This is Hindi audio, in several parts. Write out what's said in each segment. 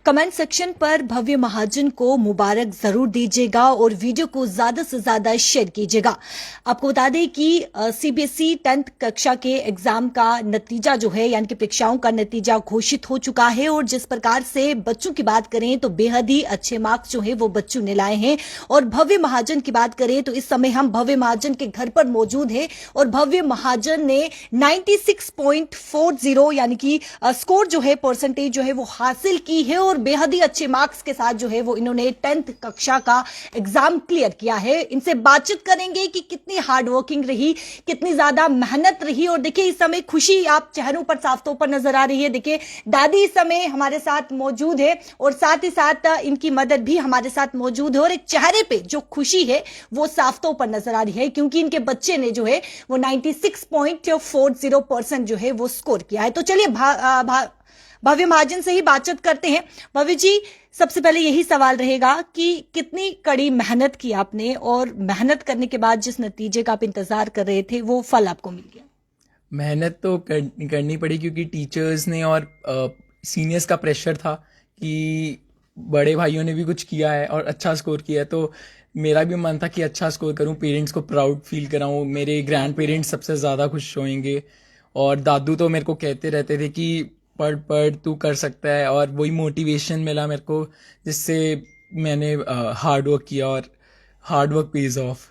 कमेंट सेक्शन पर भव्य महाजन को मुबारक जरूर दीजिएगा और वीडियो को ज्यादा से ज्यादा शेयर कीजिएगा। आपको बता दें कि सीबीएसई 10th कक्षा के एग्जाम का नतीजा जो है यानी कि परीक्षाओं का नतीजा घोषित हो चुका है और जिस प्रकार से बच्चों की बात करें तो बेहद ही अच्छे मार्क्स जो है वो बच्चों ने लाए हैं। और भव्य महाजन की बात करें तो इस समय हम भव्य महाजन के घर पर मौजूद हैं और भव्य महाजन ने 96.40 यानी कि स्कोर जो है परसेंटेज जो है वो हासिल की है और बेहद ही अच्छे मार्क्स के साथ जो है वो इन्होंने 10th कक्षा का एग्जाम क्लियर किया है। इनसे बातचीत करेंगे कि कितनी हार्ड वर्किंग रही, कितनी ज्यादा मेहनत रही। और देखिए इस समय खुशी आप चेहरों पर साफ तौर पर नजर आ रही है। देखिए दादी इस समय हमारे साथ मौजूद है और साथ ही साथ इनकी मदद भी हमारे साथ मौजूद है और एक चेहरे पे जो खुशी है वो साफ तौर पर नजर आ रही है क्योंकि इनके बच्चे ने जो है वो 96.40% जो है वो स्कोर किया है। तो चलिए भव्य महाजन से ही बातचीत करते हैं। भव्य जी, सबसे पहले यही सवाल रहेगा कि कितनी कड़ी मेहनत की आपने और मेहनत करने के बाद जिस नतीजे का आप इंतजार कर रहे थे वो फल आपको मिल गया? मेहनत तो करनी पड़ी क्योंकि टीचर्स ने और सीनियर्स का प्रेशर था कि बड़े भाइयों ने भी कुछ किया है और अच्छा स्कोर किया है, तो मेरा भी मन था कि अच्छा स्कोर करूं, पेरेंट्स को प्राउड फील कराऊं। मेरे ग्रैंड पेरेंट्स सबसे ज़्यादा खुश होंगे और दादू तो मेरे को कहते रहते थे कि पढ़ पढ़ तू कर सकता है, और वही मोटिवेशन मिला मेरे को जिससे मैंने हार्ड वर्क किया और हार्ड वर्क पेज ऑफ।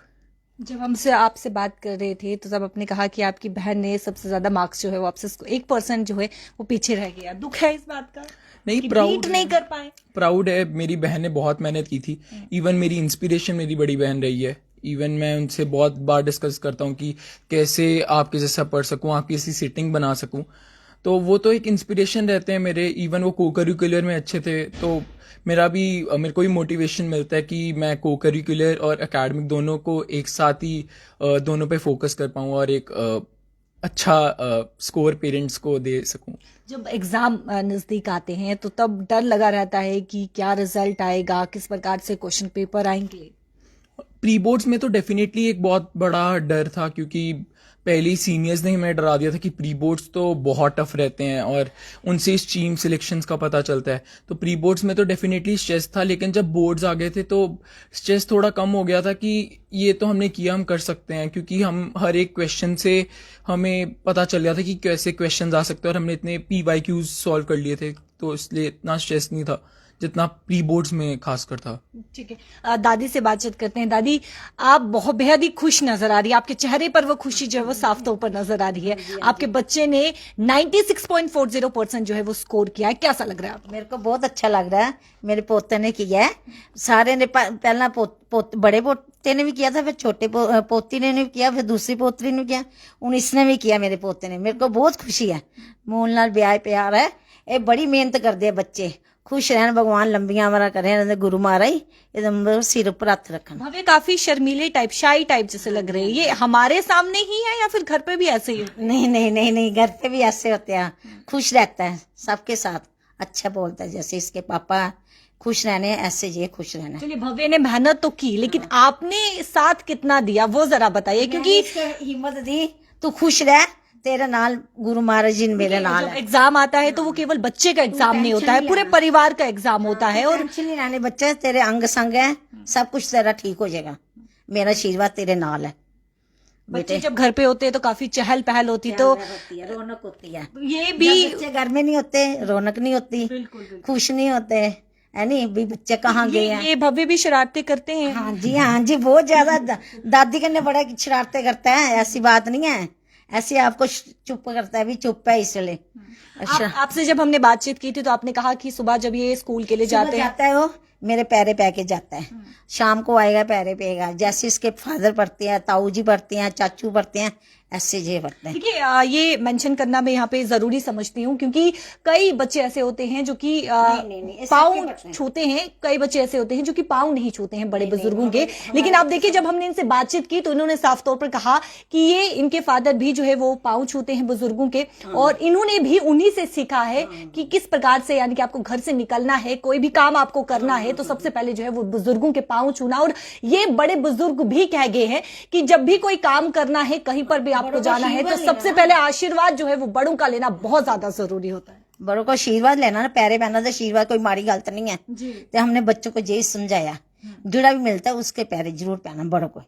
जब हमसे आपसे बात कर रहे थे तो तब आपने कहा कि आपकी बहन ने सबसे ज्यादा मार्क्स जो है वो आपसे 1% जो है वो पीछे रह गया। दुख है इस बात का? नहीं, प्राउड नहीं कर पाए। प्राउड है। मेरी बहन ने बहुत मेहनत की थी। इवन मेरी इंस्पिरेशन मेरी बड़ी बहन रही है। इवन मैं उनसे बहुत बार डिस्कस करता हूँ कि कैसे आपके जैसा पढ़ सकूँ, आपकी ऐसी सिटिंग बना सकूँ, तो वो तो एक इंस्पिरेशन रहते हैं मेरे। इवन वो को करिकुलर में अच्छे थे तो मेरे को भी मोटिवेशन मिलता है कि मैं को करिकुलर और एकेडमिक दोनों को एक साथ ही दोनों पे फोकस कर पाऊँ और एक अच्छा स्कोर पेरेंट्स को दे सकूं। जब एग्जाम नजदीक आते हैं तो तब डर लगा रहता है कि क्या रिजल्ट आएगा, किस प्रकार से क्वेश्चन पेपर आएंगे? प्री बोर्ड्स में तो डेफिनेटली एक बहुत बड़ा डर था क्योंकि पहले ही सीनियर्स ने हमें डरा दिया था कि प्री बोर्ड्स तो बहुत टफ रहते हैं और उनसे स्ट्रीम सिलेक्शंस का पता चलता है। तो प्री बोर्ड्स में तो डेफिनेटली स्ट्रेस था, लेकिन जब बोर्ड्स आ गए थे तो स्ट्रेस थोड़ा कम हो गया था कि ये तो हमने किया, हम कर सकते हैं, क्योंकि हम हर एक क्वेश्चन से हमें पता चल गया था कि कैसे क्वेश्चन आ सकते हैं और हमने इतने PYQs सॉल्व कर लिए थे, तो इसलिए इतना स्ट्रेस नहीं था जितना प्री बोर्ड्स में खासकर था। ठीक है, दादी से बातचीत करते हैं। दादी, आप बहुत बेहद ही खुश नजर आ रही है, आपके चेहरे पर वो खुशी जो है वो साफ तौर पर नजर आ रही है। आपके बच्चे ने 96.40% जो है वो स्कोर किया है, कैसा लग रहा है? मेरे को बहुत अच्छा लग रहा है। मेरे पोते ने किया है, सारे ने पहला बड़े पोते ने भी किया था, फिर छोटे पोती ने भी किया, फिर दूसरी पोतरी ने किया, इसने भी किया मेरे पोते ने। मेरे को बहुत खुशी है, मूल नाल ब्याह प्यार है। ये बड़ी मेहनत करते हैं बच्चे, खुश रहन, भगवान लंबियां उम्र करे, गुरु महाराज एकदम सिर पर हाथ रखन। भव्य काफी शर्मीले टाइप, शाई टाइप जैसे लग रहे हैं, ये हमारे सामने ही है या फिर घर पे भी ऐसे ही? नहीं नहीं नहीं नहीं, घर पे भी ऐसे होते हैं। खुश रहता है सबके साथ, अच्छा बोलता है, जैसे इसके पापा खुश रहने ऐसे ये खुश रहना। चलिए, भव्य ने मेहनत तो की लेकिन आपने साथ कितना दिया वो जरा बताइए, क्योंकि हिम्मत दी, तू खुश रह, तेरे नाल गुरु महाराज जी मेरे नाल है। एग्जाम आता है तो वो केवल बच्चे का एग्जाम नहीं होता है, पूरे परिवार का एग्जाम होता है। और टेंशन नहीं लेने, बच्चे तेरे अंग संग है, सब कुछ तेरा ठीक हो जाएगा, मेरा आशीर्वाद तेरे नाल है। बच्चे जब घर पे होते हैं तो काफी चहल पहल होती, तो रौनक होती है। ये भी बच्चे घर में नहीं होते, रौनक नहीं होती, खुश नहीं होते है नहीं भी, बच्चे कहाँ गए हैं। ये भव्य भी शरारतें करते हैं? हाँ जी, बहुत ज्यादा। दादी कन्ने बड़ा शरारतें करता है, ऐसी बात नहीं है, ऐसे आपको चुप करता है, भी चुप है इसलिए। अच्छा, आपसे जब हमने बातचीत की थी तो आपने कहा कि सुबह जब ये स्कूल के लिए जाता है वो मेरे पैरे पे के जाता है, शाम को आएगा पैरे पेगा। जैसे इसके फादर पढ़ते हैं, ताऊ जी पढ़ते हैं, चाचू पढ़ते हैं, ऐसे ये पढ़ते हैं। देखिए, ये मेंशन करना मैं यहाँ पे जरूरी समझती हूँ क्योंकि कई बच्चे ऐसे होते हैं जो कि पाँव छूते हैं, कई बच्चे ऐसे होते हैं जो कि पाँव नहीं छूते हैं बड़े बुजुर्गों के। लेकिन आप देखिए, जब हमने इनसे बातचीत की तो इन्होंने साफ तौर पर कहा कि ये इनके फादर भी जो है वो पाँव छूते हैं बुजुर्गों के, और इन्होंने भी उन्हीं से सीखा है कि किस प्रकार से, यानी कि आपको घर से निकलना है, कोई भी काम आपको करना है तो सबसे पहले जो है वो बुजुर्गों के पाँव छूना। और ये बड़े बुजुर्ग भी कह गए हैं कि जब भी कोई काम करना है, कहीं पर भी आपको जाना है तो सबसे पहले आशीर्वाद जो है वो बड़ों का लेना बहुत ज्यादा जरूरी होता है। बड़ों को आशीर्वाद लेना ना, पैरे पहना तो आशीर्वाद कोई माड़ी गलत नहीं है। जी। तो हमने बच्चों को यही समझाया, जोड़ा भी मिलता है उसके पैरे जरूर पहना बड़ों को।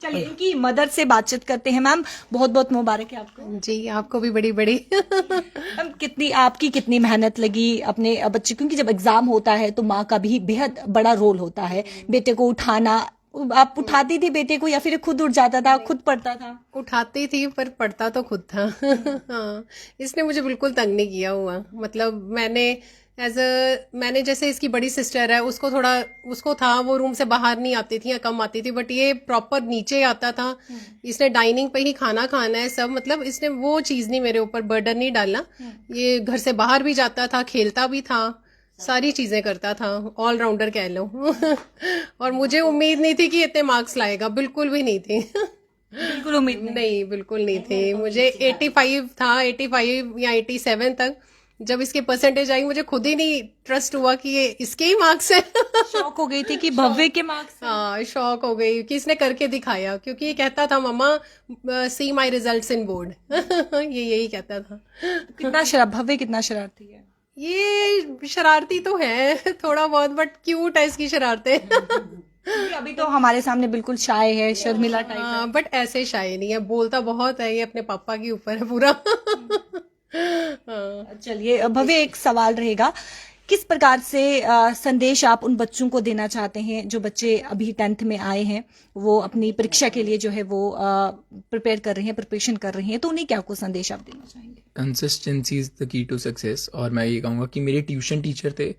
चलिए इनकी मदर से बातचीत करते हैं। मैम बहुत बहुत मुबारक है आपको। जी, आपको भी बड़ी बड़ी मैम आपकी कितनी मेहनत लगी अपने बच्चे, क्योंकि जब एग्जाम होता है तो माँ का भी बेहद बड़ा रोल होता है, बेटे को उठाना। आप उठाती थी बेटे को या फिर खुद उठ जाता था, खुद पढ़ता था? उठाती थी पर पढ़ता तो खुद था। हाँ, इसने मुझे बिल्कुल तंग नहीं किया हुआ। मतलब मैंने जैसे इसकी बड़ी सिस्टर है, उसको था वो रूम से बाहर नहीं आती थी या कम आती थी, बट ये प्रॉपर नीचे आता था। इसने डाइनिंग पे ही खाना खाना है सब, मतलब इसने वो चीज नहीं मेरे ऊपर बर्डन नहीं डाला। ये घर से बाहर भी जाता था, खेलता भी था, सारी चीजें करता था, ऑलराउंडर कह लो। और मुझे उम्मीद नहीं थी कि इतने मार्क्स लाएगा, बिल्कुल भी नहीं थी। बिल्कुल उम्मीद नहीं, बिल्कुल नहीं थी। मुझे 85 था, 85 या 87 तक। जब इसके परसेंटेज आई मुझे खुद ही नहीं ट्रस्ट हुआ कि ये इसके ही मार्क्स है। शौक हो गई थी कि भव्य के मार्क्स। हाँ, शौक हो गई कि इसने करके दिखाया, क्योंकि ये कहता था मम्मा सी माई रिजल्ट्स इन बोर्ड। ये यही कहता था। भव्य कितना शरारती है? ये शरारती तो है थोड़ा बहुत, बट क्यूट है इसकी शरारतें। अभी तो हमारे सामने बिल्कुल शाय है, शर्मिला टाइप। बट ऐसे शाय नहीं है, बोलता बहुत है। ये अपने पापा के ऊपर है पूरा। चलिए भव्य, एक सवाल रहेगा, किस प्रकार से संदेश आप उन बच्चों को देना चाहते हैं जो बच्चे अभी 10th में आए हैं, वो अपनी परीक्षा के लिए जो है वो प्रिपेयर कर रहे हैं, प्रिपरेशन कर रहे हैं, तो उन्हें क्या कुछ संदेश आप देना चाहेंगे? Consistency is the key to success. और मैं ये कहूँगा कि मेरे ट्यूशन टीचर थे,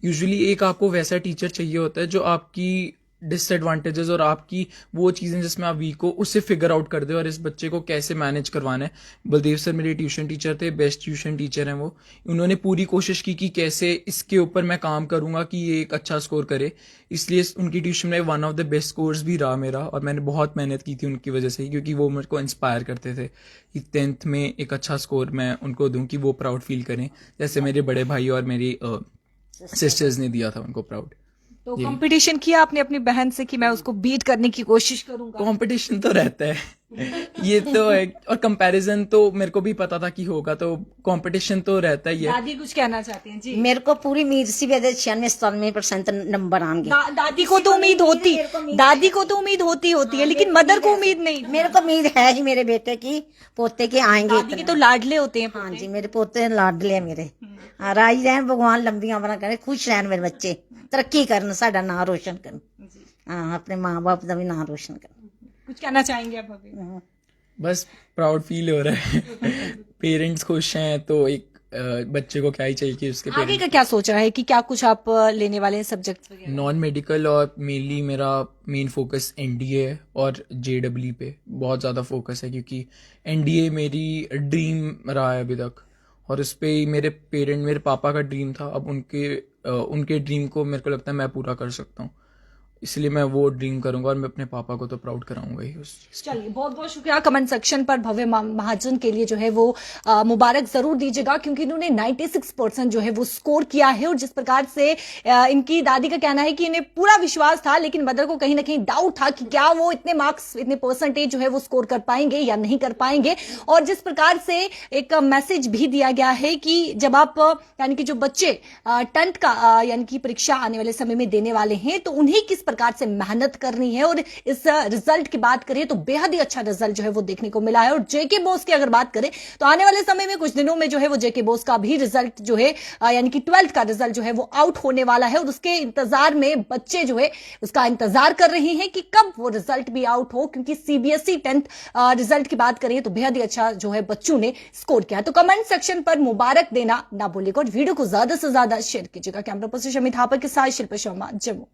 यूजुअली एक आपको वैसा टीचर चाहिए होता है जो आपकी डिसएडवांटेजेस और आपकी वो चीज़ें जिसमें आप वीक हो उससे फिगर आउट कर दे और इस बच्चे को कैसे मैनेज करवाना है। बलदेव सर मेरे ट्यूशन टीचर थे, बेस्ट ट्यूशन टीचर हैं वो। उन्होंने पूरी कोशिश की कि कैसे इसके ऊपर मैं काम करूंगा कि ये एक अच्छा स्कोर करे, इसलिए उनकी ट्यूशन में one of the best scores भी रहा मेरा। और मैंने बहुत मेहनत की थी उनकी वजह से ही, क्योंकि वो मेरे को इंस्पायर करते थे कि 10th में एक अच्छा स्कोर मैं उनको दूं कि वो प्राउड फील करें, जैसे मेरे बड़े भाई और मेरी सिस्टर्स ने दिया था उनको प्राउड। तो कंपटीशन किया आपने अपनी बहन से कि मैं उसको बीट करने की कोशिश करूंगा? कंपटीशन तो रहता है, ये तो है, और कंपैरिजन तो मेरे को भी पता था कि होगा, तो कंपटीशन तो रहता ही है। दादी कुछ कहना चाहती हैं? जी, मेरे को पूरी उम्मीद सी 96-97% नंबर आएंगे। दादी को तो उम्मीद होती, दादी को तो उम्मीद होती है, लेकिन मदर को उम्मीद नहीं। मेरे को उम्मीद है ही मेरे बेटे की, पोते के आएंगे। दादी के तो लाडले होते हैं। हाँ जी, मेरे पोते लाडले हैं मेरे। राज रहन, भगवान लंबी उम्र करे, खुश रहन मेरे बच्चे, तरक्की करन, साडा नाम रोशन करन। हाँ, अपने माँ बाप का भी नाम रोशन करन। कुछ कहना चाहेंगे आप अभी? बस प्राउड फील हो रहा है। पेरेंट्स खुश हैं तो एक बच्चे को क्या ही चाहिए कि उसके आगे का क्या सोचा है कि क्या कुछ आप लेने वाले हैं सब्जेक्ट्स वगैरह? नॉन मेडिकल, और मेनली मेरा मेन फोकस एनडीए है और जेडब्ल्यू पे बहुत ज़्यादा फोकस है, क्योंकि एनडीए मेरी ड्रीम रहा है अभी तक, और उस पर मेरे पापा का ड्रीम था। अब उनके ड्रीम को मेरे को लगता है मैं पूरा कर सकता हूँ, इसलिए मैं वो ड्रीम करूंगा और मैं अपने पापा को तो प्राउड कराऊंगा ही उस चीज। चलिए बहुत बहुत शुक्रिया। कमेंट सेक्शन पर भव्य महाजन के लिए जो है वो मुबारक जरूर दीजिएगा, क्योंकि इन्होंने 96% जो है वो स्कोर किया है। और जिस प्रकार से इनकी दादी का कहना है कि इन्हें पूरा विश्वास था, लेकिन मदर को कहीं ना कहीं डाउट था कि क्या वो इतने मार्क्स, इतने परसेंटेज जो है वो स्कोर कर पाएंगे या नहीं कर पाएंगे। और जिस प्रकार से एक मैसेज भी दिया गया है कि जब आप यानी कि जो बच्चे 10th का यानी कि परीक्षा आने वाले समय में देने वाले हैं, तो उन्हें किस प्रकार से मेहनत करनी है। और इस रिजल्ट की बात करें तो बेहद ही अच्छा रिजल्ट जो है वो देखने को मिला है। और जेके बोस की अगर बात करें तो आने वाले समय में कुछ दिनों में जो है वो जेके बोस का भी रिजल्ट जो है यानी कि 12th का रिजल्ट जो है वो आउट होने वाला है। और उसके इंतजार में बच्चे जो है उसका इंतजार कर रहे हैं कि कब वो रिजल्ट भी आउट हो, क्योंकि सीबीएसई 10th रिजल्ट की बात करें तो बेहद ही अच्छा जो है बच्चों ने स्कोर किया। तो कमेंट सेक्शन पर मुबारक देना ना भूलिएगा और वीडियो को ज्यादा से ज्यादा शेयर कीजिएगा। कैमरा पर्सन शमी थापर के साथ शिल्पा शर्मा, जम्मू।